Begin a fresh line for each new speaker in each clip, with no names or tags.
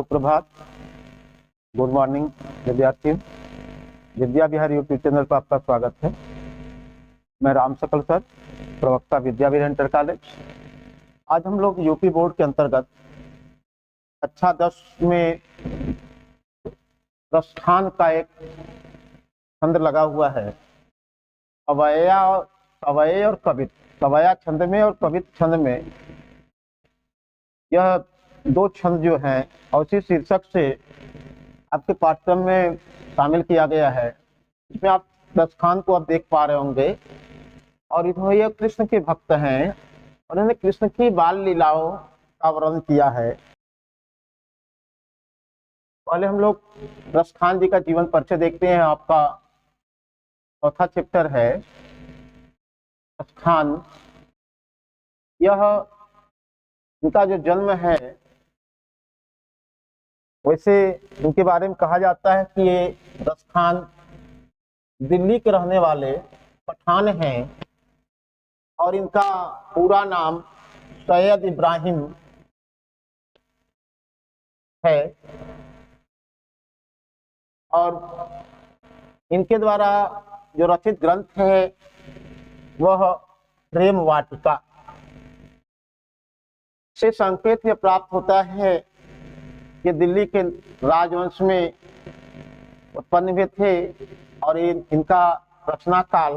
सुप्रभात, good morning विद्यार्थियों। Vidya Vihar YouTube channel पर आपका स्वागत है। मैं राम सकल सर, प्रवक्ता विद्या विहार इंटर कॉलेज। आज हम लोग यूपी बोर्ड के अंतर्गत कक्षा 10 में प्रस्थान का एक छंद लगा हुआ है। अवयय और कवित, कवया छंद में और कवित छंद में, यह दो छंद जो हैं और उसी शीर्षक से आपके पाठ्यक्रम में शामिल किया गया है। इसमें आप प्रस्थान को आप देख पा रहे होंगे और ये कृष्ण के भक्त हैं और उन्होंने कृष्ण की बाल लीलाओं का वर्णन किया है। पहले हम लोग प्रस्थान जी का जीवन परिचय देखते हैं। आपका चौथा चैप्टर है प्रस्थान। यह उनका जो जन्म है, वैसे इनके बारे में कहा जाता है कि ये प्रस्थान दिल्ली के रहने वाले पठान हैं और इनका पूरा नाम सैयद इब्राहिम है और इनके द्वारा जो रचित ग्रंथ है वह प्रेम वाटिका से संकेत में प्राप्त होता है कि दिल्ली के राजवंश में उत्पन्न हुए थे और इनका रचना काल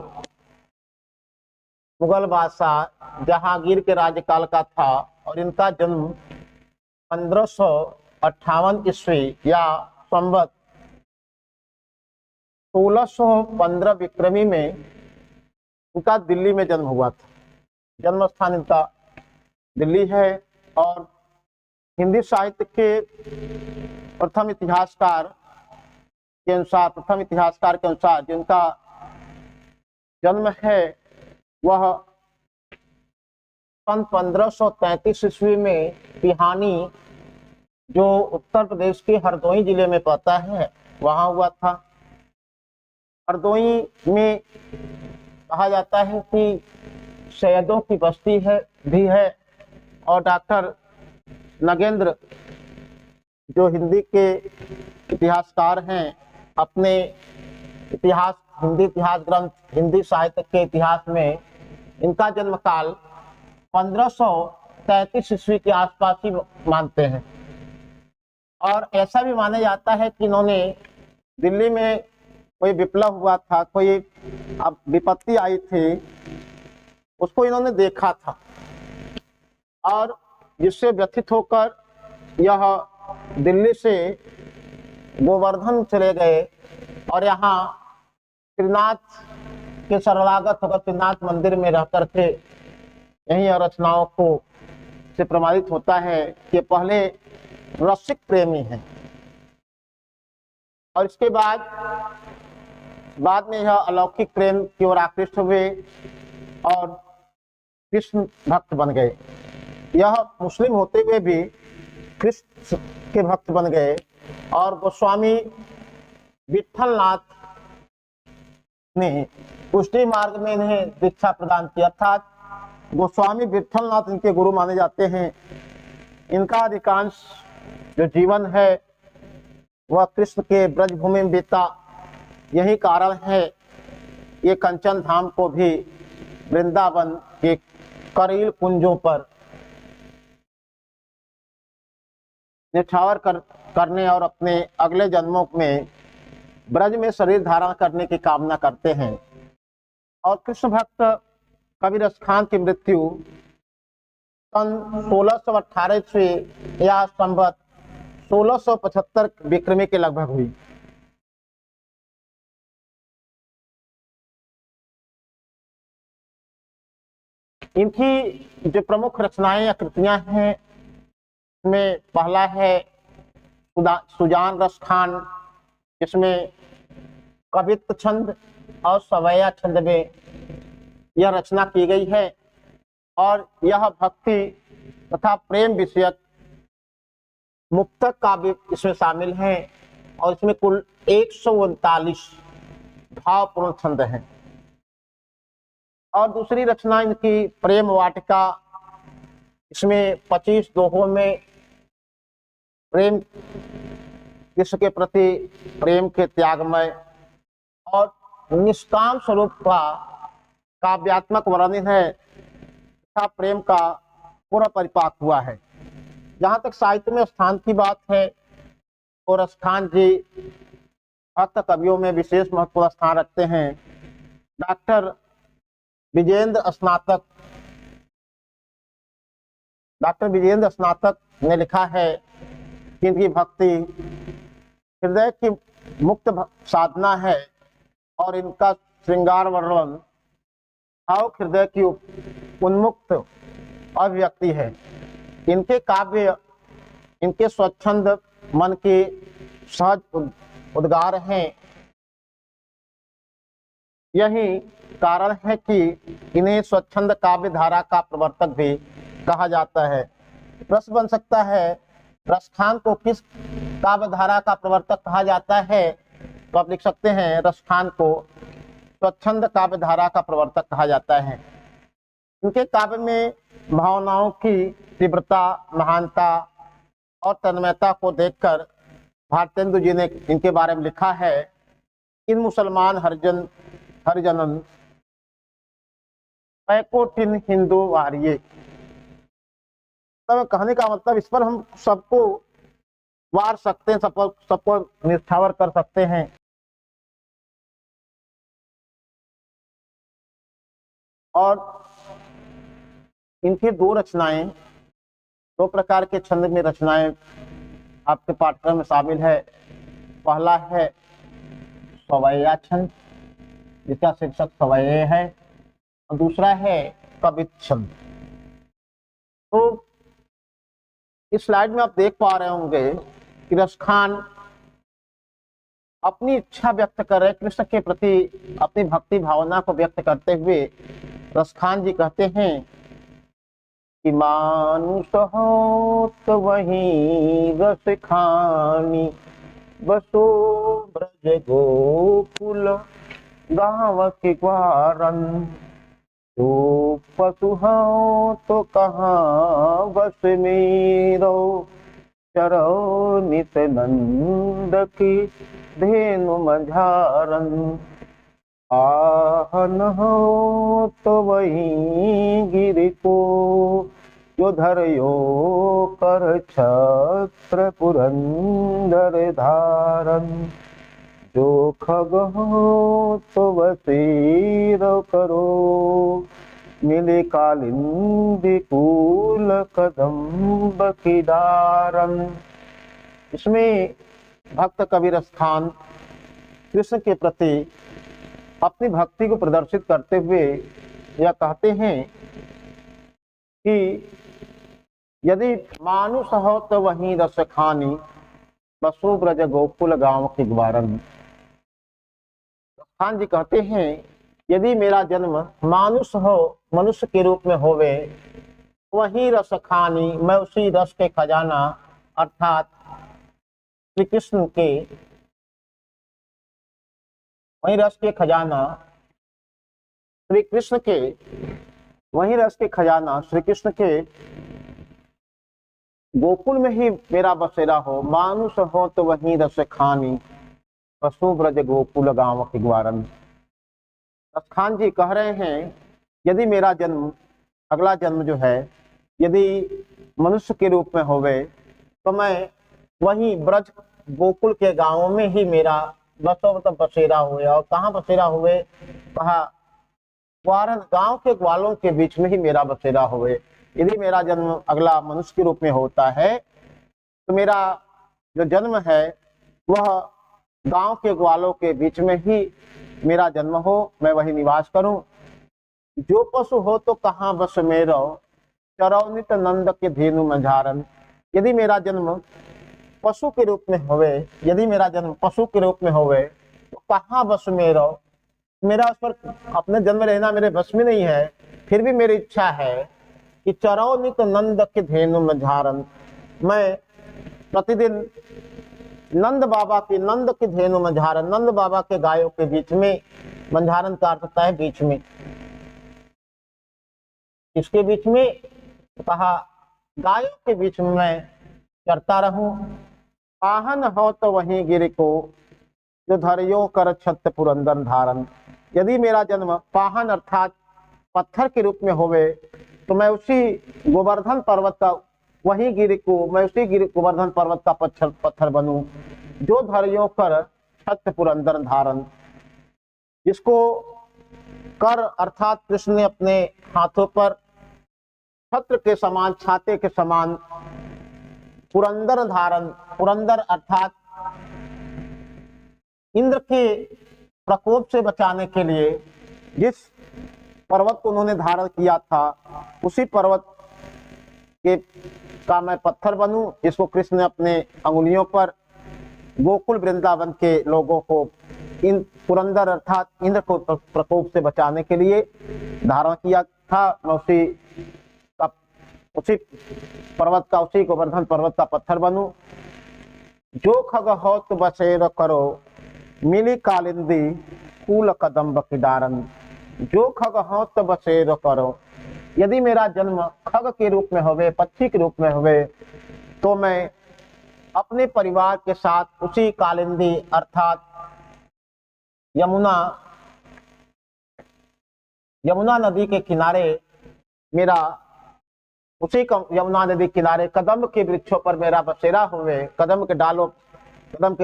मुगल बादशाह जहांगीर के राज्यकाल का था और इनका जन्म 1558 ईस्वी या संवत 1615 विक्रमी में इनका दिल्ली में जन्म हुआ था। जन्म स्थान इनका दिल्ली है और हिंदी साहित्य के प्रथम इतिहासकार के अनुसार जिनका जन्म है वह सन 1533 ईस्वी में पिहानी, जो उत्तर प्रदेश के हरदोई जिले में पड़ता है, वहां हुआ था। हरदोई में कहा जाता है कि सैयदों की बस्ती भी है और डॉक्टर नगेंद्र, जो हिंदी के इतिहासकार हैं, अपने हिंदी इतिहास ग्रंथ हिंदी साहित्य के इतिहास में इनका जन्म काल 1533 ईस्वी के आसपास ही मानते हैं। और ऐसा भी माना जाता है कि इन्होंने दिल्ली में कोई विप्लव हुआ था, कोई अब विपत्ति आई थी, उसको इन्होंने देखा था और जिससे व्यथित होकर यह दिल्ली से गोवर्धन चले गए और यहाँ त्रिनाथ के शरणागत होकर त्रिनाथ मंदिर में रह करके यही रचनाओं को से प्रमाणित होता है कि पहले रसिक प्रेमी हैं और इसके बाद में यह अलौकिक प्रेम की ओर आकृष्ट हुए और कृष्ण भक्त बन गए। यह मुस्लिम होते हुए भी कृष्ण के भक्त बन गए और गोस्वामी विट्ठलनाथ ने पुष्टि मार्ग में इन्हें दीक्षा प्रदान की, अर्थात गोस्वामी विट्ठलनाथ इनके गुरु माने जाते हैं। इनका अधिकांश जो जीवन है वह कृष्ण के ब्रजभूमि में बीता। यही कारण है ये कंचन धाम को भी वृंदावन के करील कुंजों पर निछावर करने और अपने अगले जन्मों में ब्रज में शरीर धारण करने की कामना करते हैं। और कृष्ण भक्त कबीर खान की मृत्यु सन 1618 ईस्वी या संवत 1675 विक्रमी के लगभग हुई। इनकी जो प्रमुख रचनाएं या कृतियां हैं, में पहला है सुजान रस खान, जिसमें कवित्व छंद और सवैया छंद में यह रचना की गई है और यह भक्ति तथा प्रेम विषयक मुक्तक काव्य इसमें शामिल हैं और इसमें कुल 139 भावपूर्ण छंद हैं। और दूसरी रचना इनकी प्रेम वाटिका, इसमें 25 दोहों में प्रेम, कृष्ण के प्रति प्रेम के त्यागमय और निष्काम स्वरूप का काव्यात्मक वर्णन है तथा प्रेम का पूरा परिपाक हुआ है। जहाँ तक साहित्य में स्थान की बात है तो रसखान जी भक्त कवियों में विशेष महत्वपूर्ण स्थान रखते हैं। डॉक्टर विजेंद्र स्नातक ने लिखा है कि इनकी भक्ति हृदय की मुक्त साधना है और इनका श्रृंगार वर्णन भाव हृदय की उन्मुक्त अभिव्यक्ति है। इनके काव्य इनके स्वच्छंद मन के सहज उद्गार हैं। यही कारण है कि इन्हें स्वच्छंद काव्य धारा का प्रवर्तक भी कहा जाता है। प्रश्न बन सकता है रसखान को किस काव्य धारा का प्रवर्तक कहा जाता है, तो आप लिख सकते हैं रसखान को स्वच्छंद काव्य धारा का प्रवर्तक कहा जाता है। इनके काव्य में भावनाओं की तीव्रता, महानता और तन्मयता को देखकर भारतेंदु जी ने इनके बारे में लिखा है, इन मुसलमान हरिजनन पैकोटिन हिंदू वारिये। तब कहने का मतलब इस पर हम सबको वार सकते हैं, सबको निष्ठावर कर सकते हैं। और इनकी दो प्रकार के छंद में रचनाएं आपके पाठ्यक्रम में शामिल है। पहला है सवैया छंद जिसका शीर्षक सवैये है, और दूसरा है कवित छंद। तो इस स्लाइड में आप देख पा रहे होंगे कि रसखान अपनी इच्छा व्यक्त कर रहे, कृष्ण के प्रति अपनी भक्ति भावना को व्यक्त करते हुए रसखान जी कहते हैं कि मानुष हो तो वही रस खानी, बसो ब्रज गोकुल गाँव के ग्वारन, तो पशु हो तो कहाँ बस मेरो, चरो नित नंद की धेनु मझारन, आहन हो तो वही गिर को जो धरयो कर छत्र पुरंदर धारन, जो खग हो तो वसीर करो मिले कालिंदी कूल कदम्ब की डारन। इसमें भक्त कवि रसखान कृष्ण के प्रति अपनी भक्ति को प्रदर्शित करते हुए यह कहते हैं कि यदि मानुष हो तो वहीं रस खानी, बसो ब्रज गोकुल गांव की ग्वारन। खान जी कहते हैं यदि मेरा जन्म मानुष हो, मनुष्य के रूप में होवे, वही रस खानी, मैं उसी रस के खजाना अर्थात श्री कृष्ण के वही रस के खजाना श्री कृष्ण के वही रस के खजाना श्री कृष्ण के गोकुल में ही मेरा बसेरा हो। मानुष हो तो वही रस खानी, पशु ब्रज गोकुल गांव की ग्वारन। रसखान जी कह रहे हैं यदि मेरा जन्म, अगला जन्म जो है, यदि मनुष्य के रूप में होवे तो मैं वही ब्रज गोकुल के गांवों में ही मेरा मतलब बसेरा हुए। और कहाँ बसेरा हुए, कहा ग्वारन, गांव के ग्वालों के बीच में ही मेरा बसेरा हुए। यदि मेरा जन्म अगला मनुष्य के रूप में होता है तो मेरा जो जन्म है वह गांव के ग्वालों के बीच में ही मेरा जन्म हो, मैं वही निवास करूं। जो पशु हो तो कहाँ बस मेरो, चरौनित नंद के धेनु मझारन। यदि मेरा जन्म पशु के रूप में होवे, यदि मेरा जन्म पशु के रूप में होवे तो कहाँ बस मेरो, मेरा उस पर अपने जन्म रहना मेरे बस में नहीं है। फिर भी मेरी इच्छा है कि चरौनित नंद के धेनु मझारन, मैं प्रतिदिन नंद बाबा की, नंद के धेनु मझारन, नंद बाबा के गायों के बीच में, मझारन का अर्थ होता है बीच में, इसके बीच में, कहा गायों के बीच में मैं चरता रहूं। पाहन हो तो वहीं गिर को, जो धरियो कर छत्र पुरंदर धारण। यदि मेरा जन्म पाहन अर्थात पत्थर के रूप में होवे तो मैं उसी गोवर्धन पर्वत का, वही गिर को, मैं उसी गिर गोवर्धन पर्वत का पत्थर बनूं। जो धरियो कर छत्र पुरंदर धारण, जिसको कर अर्थात कृष्ण ने अपने हाथों पर छत्र के समान, छाते के समान, पुरंदर धारण, पुरंदर अर्थात इंद्र के प्रकोप से बचाने के लिए जिस पर्वत को उन्होंने धारण किया था, उसी पर्वत के का मैं पत्थर बनूं, जिसको कृष्ण ने अपने अंगुलियों पर गोकुल वृंदावन के लोगों को इन पुरंदर अर्थात इंद्र को प्रकोप से बचाने के लिए धारण किया था। मैं उसी पर्वत का, उसी गोवर्धन पर्वत का पत्थर बनूं। जो खग हो तो बसेर करो, मिली कालिंदी कूल कदम्ब की डारन। जो खग हो तो बसेर करो, यदि मेरा जन्म खग के रूप में होवे, पक्षी के रूप में होवे, तो मैं अपने परिवार के साथ उसी कालिंदी अर्थात यमुना नदी के किनारे मेरा, उसी यमुना नदी किनारे कदम के वृक्षों पर मेरा बसेरा हुए, कदम के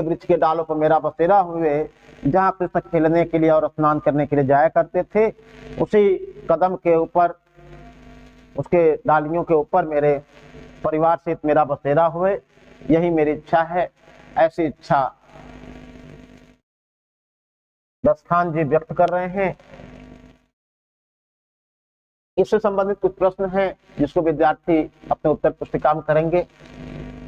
वृक्ष के डालों पर मेरा बसेरा हुए, जहाँ कृष्ण खेलने के लिए और स्नान करने के लिए जाया करते थे, उसी कदम के ऊपर, उसके डालियों के ऊपर मेरे परिवार से मेरा बसेरा हुए। यही मेरी इच्छा है। ऐसी इच्छा दसखान जी व्यक्त कर रहे हैं। इससे संबंधित कुछ प्रश्न हैं जिसको विद्यार्थी अपने उत्तर पुस्तिका में करेंगे।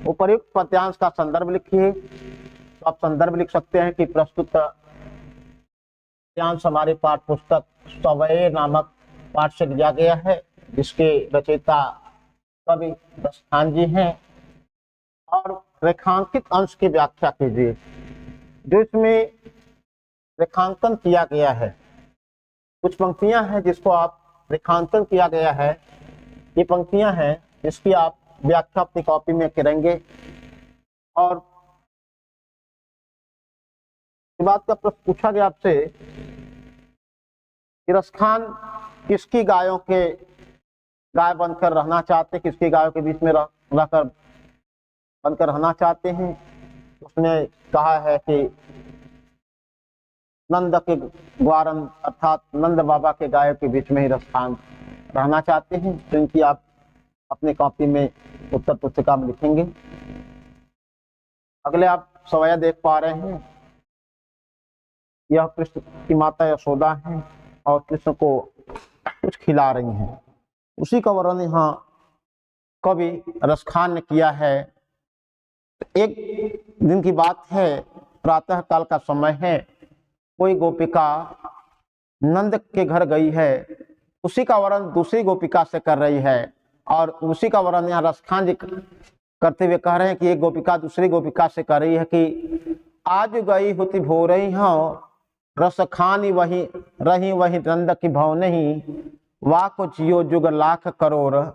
उपर्युक्त पद्यांश का संदर्भ लिखिए। तो आप संदर्भ लिख सकते हैं कि प्रस्तुत पद्यांश हमारे पाठ पुस्तक स्वयं नामक पाठ से लिया गया है, जिसके रचयिता कवि दसखान जी हैं। और रेखांकित अंश की व्याख्या कीजिए। जो इसमें रेखांकन किया गया है, कुछ पंक्तियां हैं जिसको आप रेखांकन किया गया है, ये पंक्तियां हैं जिसकी आप व्याख्या अपनी कॉपी में करेंगे। और इस बात का प्रश्न पूछा गया आपसे कि रसखान किसकी गायों के गाय बनकर रहना चाहते, किसकी गायों के बीच में रहकर बनकर रहना चाहते हैं। उसने कहा है कि नंद के ग्वारन अर्थात नंद बाबा के गायों के बीच में ही रसखान रहना चाहते हैं। तो इनकी आप अपने कॉपी में उत्तर पुस्तिका में लिखेंगे। अगले आप सवैया देख पा रहे हैं, यह कृष्ण की माता यशोदा है और कृष्ण को कुछ खिला रही हैं। उसी का वर्णन यहाँ कवि रसखान ने किया है। एक दिन की बात है, प्रातः काल का समय है, कोई गोपिका नंद के घर गई है, उसी का वर्णन दूसरी गोपिका से कर रही है। और उसी का वर्णन यहाँ रसखान जी करते हुए कह रहे हैं कि एक गोपिका दूसरी गोपिका से कर रही है कि आज गई होती भो रही हूँ, रस खानी वही रही वही नंद की भाव नहीं, वाह को जियो जुग लाख करोड़,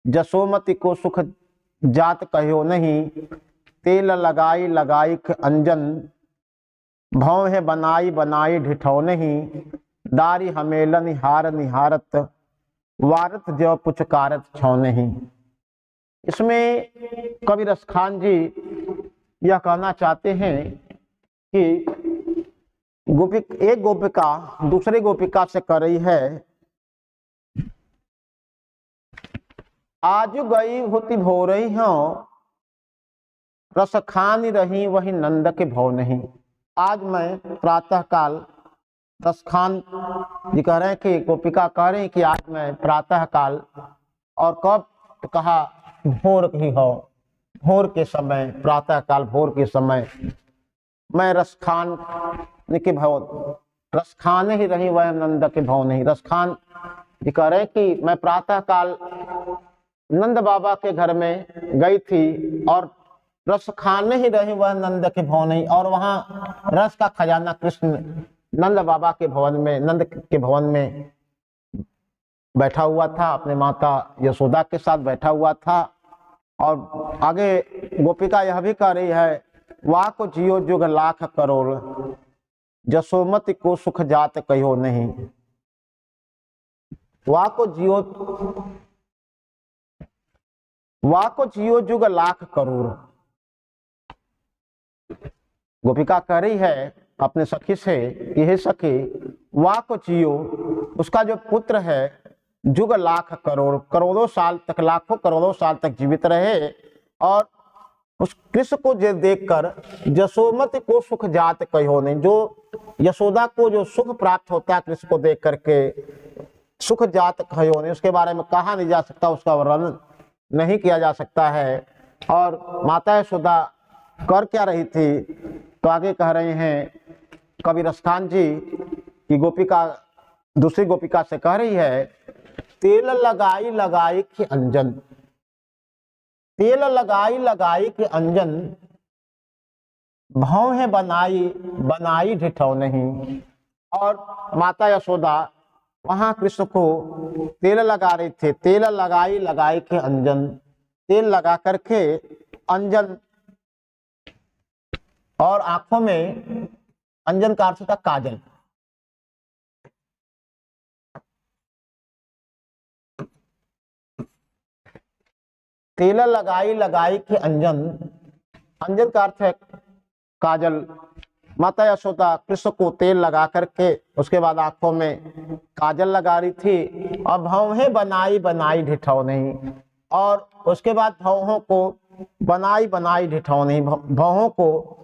जसोमती को सुख जात कहो नहीं, तेल लगाई लगाई अंजन, भव है बनाई बनाई ढिठौ नहीं, दारी हमेलन निहार निहारत, वारत जो पुचकारत छौ नहीं। इसमें कवि रसखान जी यह कहना चाहते हैं कि एक गोपिका दूसरी गोपिका से कर रही है, आज गई होती भो रही हूँ, रस खानी रही वही नंद के भव नहीं। आज मैं प्रातः काल, रसखान जी कह रहे हैं कि गोपिका कह रही हैं कि आज मैं प्रातः काल, और कब तो कहा भोर ही हो, भोर के समय, प्रातः काल भोर के समय मैं रसखान के भव, रसखान ही रही वह नंद के भव नहीं। रसखान जी कह रहे हैं कि मैं प्रातः काल नंद बाबा के घर में गई थी और रस खाने ही रही वह नंद के भवन नहीं, और वहां रस का खजाना कृष्ण नंद बाबा के भवन में, नंद के भवन में बैठा हुआ था, अपने माता यशोदा के साथ बैठा हुआ था। और आगे गोपिका यह भी कह रही है, वाह को जियो जुग लाख करोड़, जसोमति को सुख जात कहो नहीं। वाह को जियो जुग लाख करोड़। गोपिका कह रही है अपने सखी से कि हे सखी, वाह को जियो, उसका जो पुत्र है जुग लाख करोड़, करोड़ों साल तक, लाखों करोड़ों साल तक जीवित रहे, और उस कृष्ण को जो देखकर जसोमति को सुख जात कहो नहीं, जो यशोदा को जो सुख प्राप्त होता है कृष्ण को देख करके, सुख जात कहो नहीं, उसके बारे में कहा नहीं जा सकता, उसका वर्णन नहीं किया जा सकता है। और माता यशोदा कर क्या रही थी, तो आगे कह रहे हैं कवि रसखान जी की गोपिका दूसरी गोपिका से कह रही है, तेल लगाई लगाई के अंजन, तेल लगाई लगाई के अंजन, भाव है बनाई बनाई ढिठौ नहीं। और माता यशोदा वहां कृष्ण को तेल लगा रही थे, तेल लगाई लगाई के अंजन, तेल लगा करके अंजन, और आंखों में अंजन का अर्थ था काजल। तेल लगाई लगाई के अंजन, अंजन का अर्थ है काजल। माता यशोदा कृष्ण को तेल लगा करके उसके बाद आंखों में काजल लगा रही थी, और भौहें बनाई बनाई ढिठौ नहीं, और उसके बाद भौहों को बनाई बनाई ढिठौ नहीं, भौहों को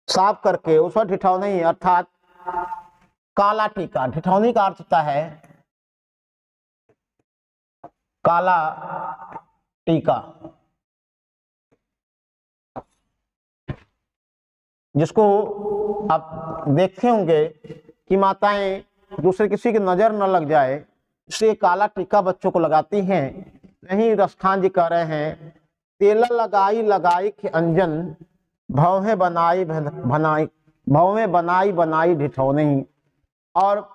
साफ करके उस पर ढिठौ नहीं अर्थात काला टीका। ढिठौनी का अर्थ होता है काला टीका, जिसको आप देखते होंगे कि माताएं दूसरे किसी की नजर न लग जाए इसलिए काला टीका बच्चों को लगाती हैं। नहीं, रसखान जी कह रहे हैं, तेला लगाई लगाई के अंजन, भौहें बनाई बनाई, भौहें बनाई बनाई ढिठौ नहीं। और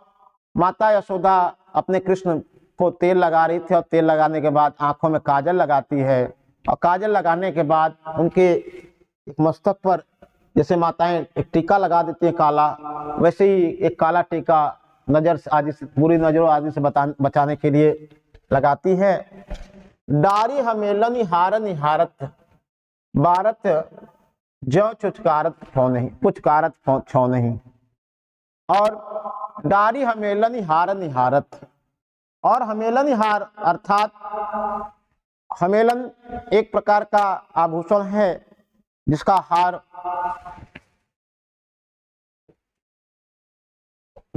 माता यशोदा अपने कृष्ण को तेल लगा रही थी, और तेल लगाने के बाद आंखों में काजल लगाती है, और काजल लगाने के बाद उनके मस्तक पर जैसे माताएं एक टीका लगा देती हैं काला, वैसे ही एक काला टीका नजर आदि से, बुरी नजरों आदि से बचाने के लिए लगाती है। डारी हमेलन हारन हारत, भारत जो चुचकारत छौ नहीं, पुचकारत छौ नहीं। और डारी हमेलन हारन हारत, और हमेलन हार अर्थात हमेलन एक प्रकार का आभूषण है जिसका हार,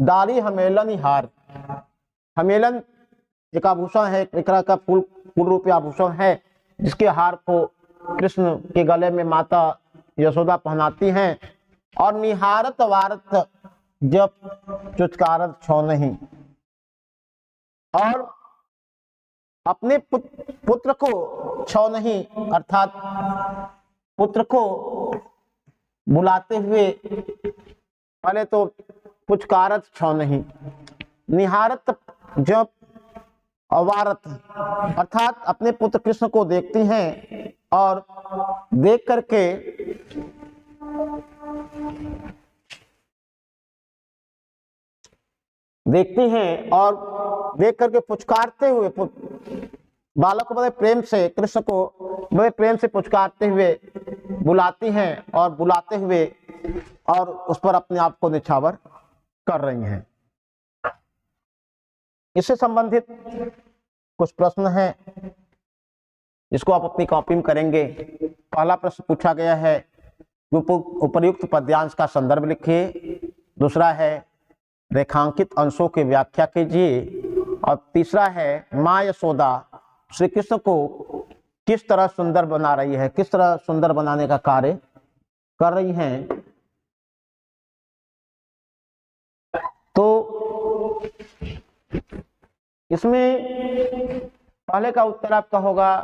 डारी हमेलन हार, हमेलन एक आभूषण है, एक प्रकार का फूल रूपी आभूषण है जिसके हार को कृष्ण के गले में माता यशोदा पहनाती हैं। और निहारत वारत जब चुचकारत छौ नहीं, और अपने पुत्र को छौ नहीं अर्थात पुत्र को बुलाते हुए, पहले तो पुचकारत छौ नहीं, निहारत जब अवारत अर्थात अपने पुत्र कृष्ण को देखती हैं, और देख करके देखती हैं और देख करके पुचकारते हुए, बालक को बड़े प्रेम से, कृष्ण को बड़े प्रेम से पुचकारते हुए बुलाती हैं, और बुलाते हुए और उस पर अपने आप को निछावर कर रही हैं। इससे संबंधित कुछ प्रश्न हैं जिसको आप अपनी कॉपी में करेंगे। पहला प्रश्न पूछा गया है, उपर्युक्त पद्यांश का संदर्भ लिखिए। दूसरा है, रेखांकित अंशों की व्याख्या कीजिए। और तीसरा है, माँ यशोदा श्री कृष्ण को किस तरह सुंदर बना रही है, किस तरह सुंदर बनाने का कार्य कर रही हैं। तो इसमें पहले का उत्तर आपका होगा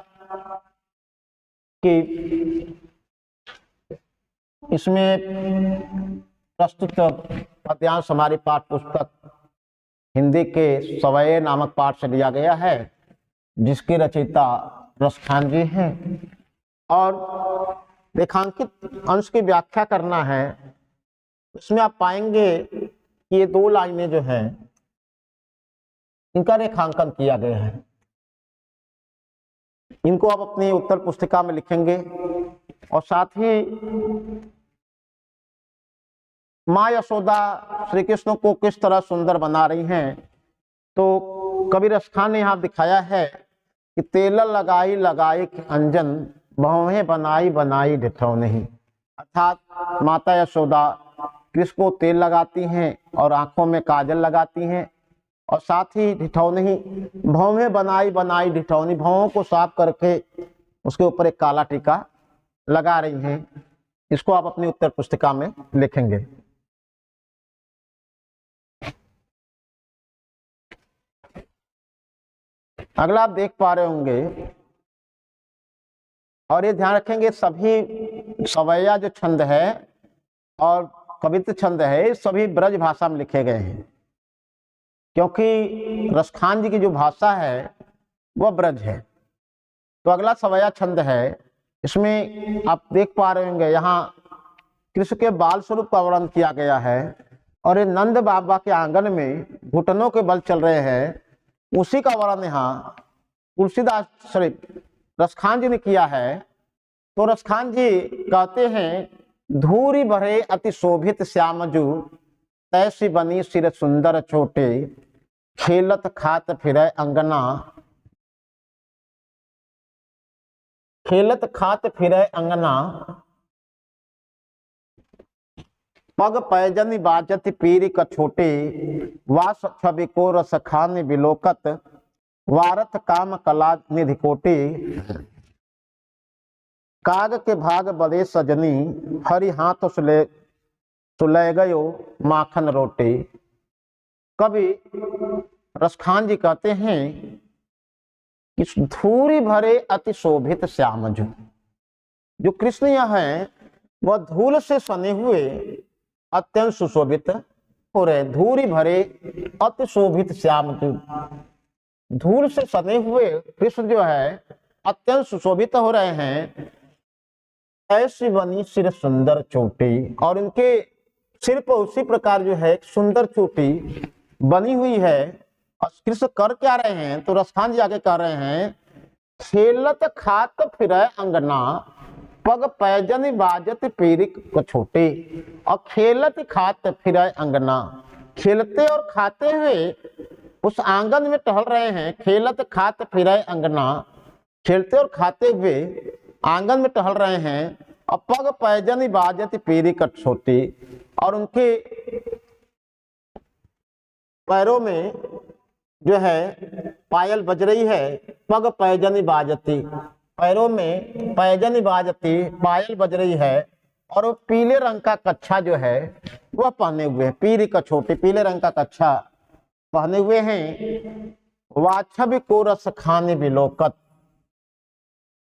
कि इसमें प्रस्तुत पद्यांश हमारी पाठ्य पुस्तक हिंदी के सवये नामक पाठ से लिया गया है, जिसके रचयिता रसखान जी हैं। और रेखांकित अंश की व्याख्या करना है। इसमें आप पाएंगे कि ये 2 लाइनें जो हैं इनका रेखांकन किया गया है। इनको आप अपनी उत्तर पुस्तिका में लिखेंगे। और साथ ही माँ यशोदा श्री कृष्ण को किस तरह सुंदर बना रही हैं, तो कबीर रसखान ने यहाँ दिखाया है कि तेल लगाई लगाई अंजन भवें बनाई बनाई ढिठौ नहीं। अर्थात माता यशोदा कृष्ण को तेल लगाती हैं और आंखों में काजल लगाती हैं, और साथ ही ढिठौनी भवें बनाई बनाई ढिठौनी, भवों को साफ करके उसके ऊपर एक काला टीका लगा रही हैं। इसको आप अपनी उत्तर पुस्तिका में लिखेंगे। अगला आप देख पा रहे होंगे, और ये ध्यान रखेंगे सभी सवैया जो छंद है और कवित्व छंद है सभी ब्रज भाषा में लिखे गए हैं, क्योंकि रसखान जी की जो भाषा है वह ब्रज है। तो अगला सवैया छंद है, इसमें आप देख पा रहे होंगे यहाँ कृष्ण के बाल स्वरूप का वर्णन किया गया है, और ये नंद बाबा के आंगन में घुटनों के बल चल रहे हैं, उसी का वर्णन यहाँ तुलसीदास सॉरी रसखान जी ने किया है। तो रसखान जी कहते हैं धूरी भरे अति शोभित श्यामजू तैसी बनी सिर सुंदर छोटे खेलत खात फिरे अंगना, खेलत खात फिरे अंगना पग पैजनी बाजत पीरी कछोटे वास छवि को रसखान बिलोकत वारथ काम कला निधि कोटे काग के भाग बदे सजनी हरि हाथ सुले गयो माखन रोटे। कवि रसखान जी कहते हैं कि धूरी भरे अति शोभित श्यामजू, जो कृष्ण यहाँ है वह धूल से सने हुए अत्यंत सुशोभित हो रहे। धूरी भरे अति शोभित श्यामजू, धूल से सने हुए कृष्ण जो है अत्यंत सुशोभित हो रहे हैं। ऐसी बनी सिर सुंदर चोटी, और इनके सिर पर उसी प्रकार जो है सुंदर चोटी बनी हुई है। और कृष्ण कर क्या रहे हैं, तो रसखान जी आगे कह रहे हैं खेलत खात फिरे अंगना पग पैजन बाजत पीरिक कछोटे। और खेलत खात फिरे अंगना, खेलते और खाते हुए उस आंगन में टहल रहे हैं। खेलत खात फिरे अंगना, खेलते और खाते हुए आंगन में टहल रहे हैं। और पग पैजन बाजत पीरी कछोटी, और उनके पैरों में जो है पायल बज रही है। पग पैजनी बाजती, पैरों में पैजनी बाजती पायल बज रही है। और वो पीले रंग का कच्छा जो है वह पहने हुए, पीरी कछोटी पीले रंग का कच्छा पहने हुए हैं। वाछब को रस खाने बिलोकत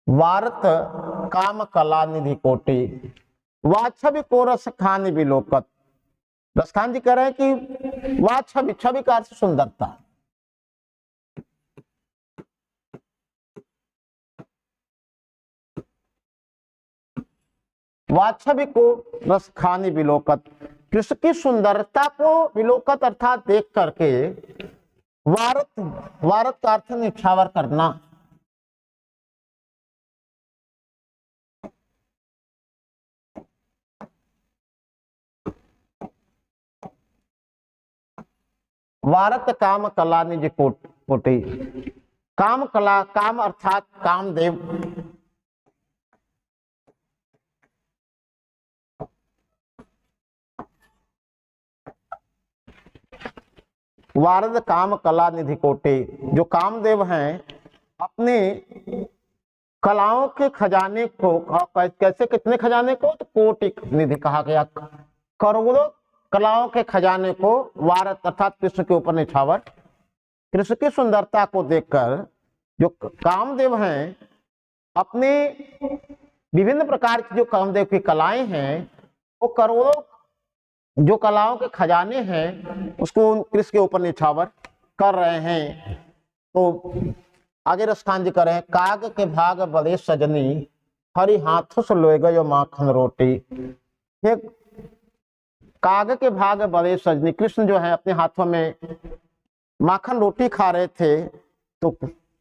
वारत काम कला निधि कोटि, वाछब को रस खाने बिलोकत। रसखान जी कह रहे हैं कि वाछब, छवि का अर्थ सुंदरता, वाछबी को रस खानी बिलोकत, कृष्ण की सुंदरता को बिलोकत अर्थात देख करके, वारत, वारत का अर्थ निछावर करना, वारत काम कला निज कोटि, काम कला, काम अर्थात कामदेव, वारद काम कला निधि कोटे, जो कामदेव हैं अपने कलाओं के खजाने को, कैसे कितने खजाने को, तो कोटि निधि कहा गया, करोड़ों कलाओं के खजाने को वारद अर्थात कृष्ण के ऊपर निछावर। कृष्ण की सुंदरता को देखकर जो कामदेव हैं अपने विभिन्न प्रकार की जो कामदेव की कलाएं हैं वो करोड़ों जो कलाओं के खजाने हैं उसको कृष्ण के ऊपर निछावर कर रहे हैं। तो आगे रसखान जी कर रहे हैं काग के भाग बड़े सजनी हरी हाथों से ले गयो माखन रोटी। हे काग के भाग बड़े सजनी, कृष्ण जो है अपने हाथों में माखन रोटी खा रहे थे तो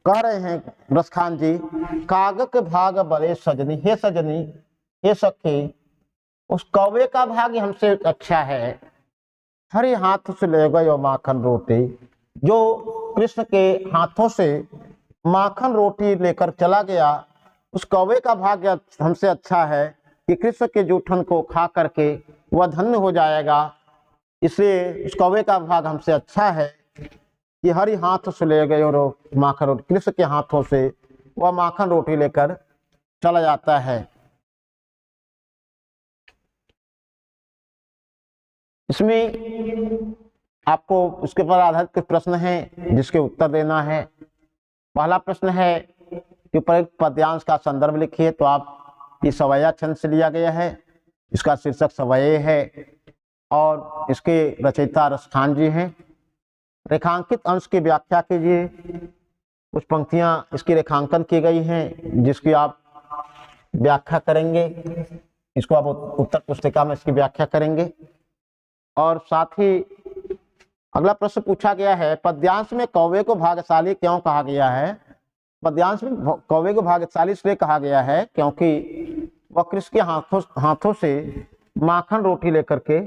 कह रहे हैं रसखान जी, काग के भाग बड़े सजनी, हे सजनी, हे सखी, उस कौवे का भाग्य हमसे अच्छा है। हरी हाथ से ले गयो माखन रोटी, जो कृष्ण के हाथों से माखन रोटी लेकर चला गया, उस कौवे का भाग्य हमसे अच्छा है कि कृष्ण के जूठन को खा करके वह धन्य हो जाएगा। इसलिए उस कौवे का भाग हमसे अच्छा है कि हरी हाथ से ले गए और माखन रोटी, कृष्ण के हाथों से वह माखन रोटी लेकर चला जाता है। इसमें आपको उसके पर आधारित कुछ प्रश्न हैं जिसके उत्तर देना है। पहला प्रश्न है कि उपयुक्त पद्यांश का संदर्भ लिखिए। तो आप ये सवैया छंद से लिया गया है, इसका शीर्षक सवये है और इसके रचयिता रसखान जी हैं। रेखांकित अंश की व्याख्या कीजिए। कुछ पंक्तियां इसकी रेखांकन की गई हैं जिसकी आप व्याख्या करेंगे, इसको आप उत्तर पुस्तिका में इसकी व्याख्या करेंगे। और साथ ही अगला प्रश्न पूछा गया है, पद्यांश में कौवे को भाग्यशाली क्यों कहा गया है? पद्यांश में कौवे को भाग्यशाली इसलिए कहा गया है क्योंकि वह कृष्ण के हाथों से माखन रोटी लेकर के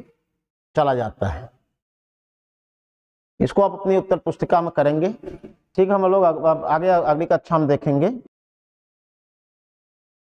चला जाता है। इसको आप अपनी उत्तर पुस्तिका में करेंगे। ठीक है, हम लोग आगे अगली कक्षा में देखेंगे।